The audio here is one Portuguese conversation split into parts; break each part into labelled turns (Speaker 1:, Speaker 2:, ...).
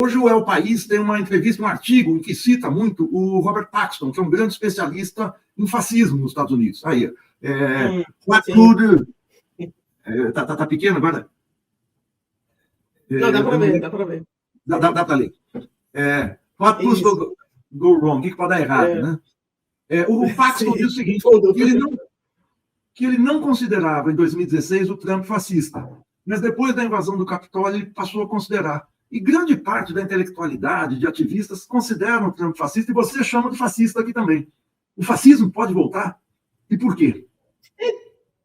Speaker 1: Hoje o El País tem uma entrevista, um artigo em que cita muito o Robert Paxton, que é um grande especialista em fascismo nos Estados Unidos. Aí, what could... Tá pequeno agora?
Speaker 2: Não, dá para ver, dá para ver.
Speaker 1: Dá para ler. What could go wrong? O que pode dar errado, né? O Paxton diz o seguinte, que ele não considerava, em 2016, o Trump fascista, mas depois da invasão do Capitólio, ele passou a considerar. E grande parte da intelectualidade, de ativistas, consideram o Trump fascista, e você chama de fascista aqui também. O fascismo pode voltar? E por quê?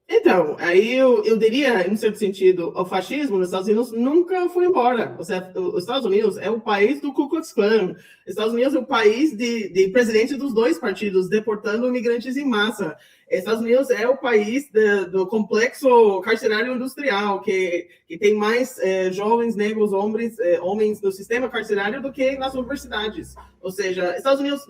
Speaker 2: Então, aí eu diria, em um certo sentido, o fascismo nos Estados Unidos nunca foi embora. Ou seja, os Estados Unidos é o país do Ku Klux Klan. Os Estados Unidos é o país de presidente dos dois partidos, deportando imigrantes em massa. Os Estados Unidos é o país do complexo carcerário industrial, que tem mais jovens negros, homens no sistema carcerário do que nas universidades. Ou seja, Estados Unidos,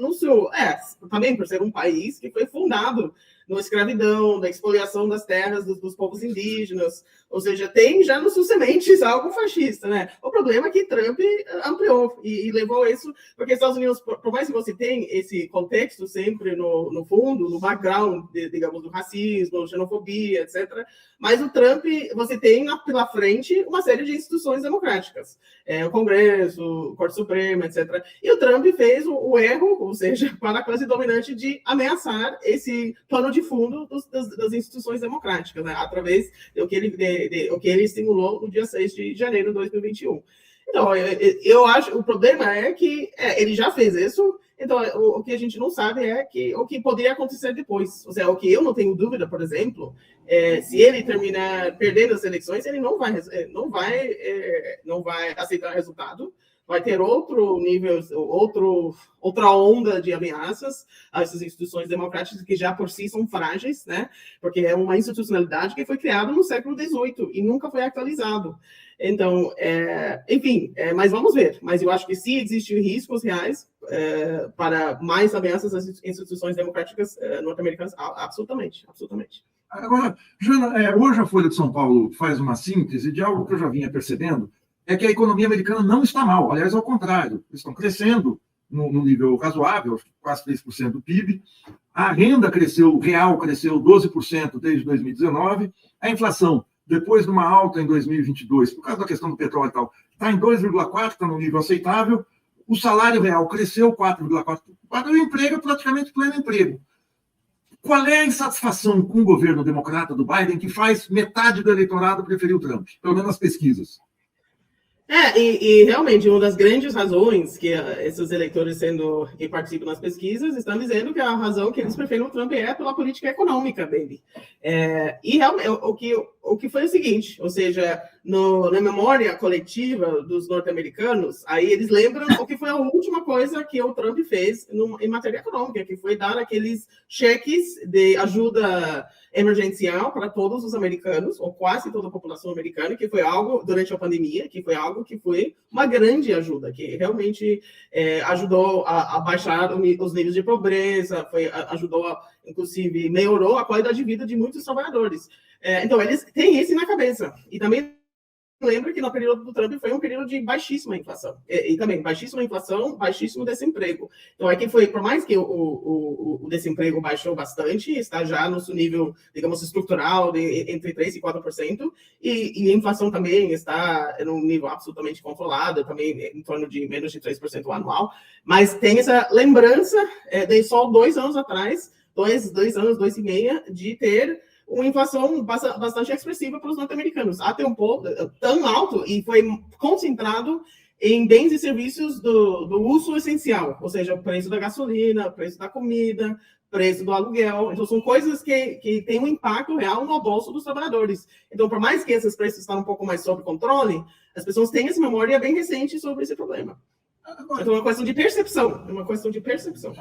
Speaker 2: também por ser um país que foi fundado na escravidão, na expoliação das terras dos povos indígenas, ou seja, tem já nas suas sementes algo fascista, né? O problema é que Trump ampliou e levou isso, porque Estados Unidos, por mais que você tenha esse contexto sempre no fundo, no background, digamos, do racismo, xenofobia, etc., mas o Trump, você tem pela frente uma série de instituições democráticas, o Congresso, a Corte Suprema, etc., e o Trump fez o erro, ou seja, para a classe dominante, de ameaçar esse plano de fundo das instituições democráticas, né? Através do que ele estimulou no dia 6 de janeiro de 2021. Então, eu acho, o problema é que ele já fez isso, então o que a gente não sabe é o que poderia acontecer depois. Ou seja, o que eu não tenho dúvida, por exemplo, se ele terminar perdendo as eleições, ele não vai aceitar o resultado, vai ter outro nível, outra onda de ameaças a essas instituições democráticas que já por si são frágeis, né? Porque é uma institucionalidade que foi criada no século XVIII e nunca foi atualizado. Então, enfim, mas vamos ver. Mas eu acho que sim, existem riscos reais para mais ameaças às instituições democráticas norte-americanas, absolutamente.
Speaker 1: Agora, Jana, hoje a Folha de São Paulo faz uma síntese de algo que eu já vinha percebendo, é que a economia americana não está mal. Aliás, ao contrário, eles estão crescendo no nível razoável, quase 3% do PIB. A renda real cresceu 12% desde 2019. A inflação, depois de uma alta em 2022, por causa da questão do petróleo e tal, está em 2,4%, está no nível aceitável. O salário real cresceu 4,4%. O emprego é praticamente pleno emprego. Qual é a insatisfação com o governo democrata do Biden, que faz metade do eleitorado preferir o Trump, pelo menos nas pesquisas?
Speaker 2: E realmente, uma das grandes razões que esses eleitores que participam nas pesquisas estão dizendo que a razão que eles preferem o Trump é pela política econômica dele. E realmente, o que foi o seguinte, ou seja, na memória coletiva dos norte-americanos, aí eles lembram o que foi a última coisa que o Trump fez em matéria econômica, que foi dar aqueles cheques de ajuda emergencial para todos os americanos, ou quase toda a população americana, que foi algo, durante a pandemia, que foi algo que foi uma grande ajuda, que realmente ajudou a baixar os níveis de pobreza, ajudou, inclusive, melhorou a qualidade de vida de muitos trabalhadores. Então, eles têm isso na cabeça. E também lembra que no período do Trump foi um período de baixíssima inflação. E também baixíssima inflação, baixíssimo desemprego. Então, aqui foi, por mais que o desemprego baixou bastante, está já no seu nível, digamos, estrutural, entre 3% e 4%, e a inflação também está num nível absolutamente controlado, também em torno de menos de 3% anual, mas tem essa lembrança de só 2 anos atrás, 2 anos, 2,5, de ter uma inflação bastante expressiva para os norte-americanos, até um ponto tão alto, e foi concentrado em bens e serviços do uso essencial, ou seja, o preço da gasolina, o preço da comida, preço do aluguel. Então, são coisas que têm um impacto real no bolso dos trabalhadores. Então, por mais que esses preços estão um pouco mais sob controle, as pessoas têm essa memória bem recente sobre esse problema. Então, é uma questão de percepção.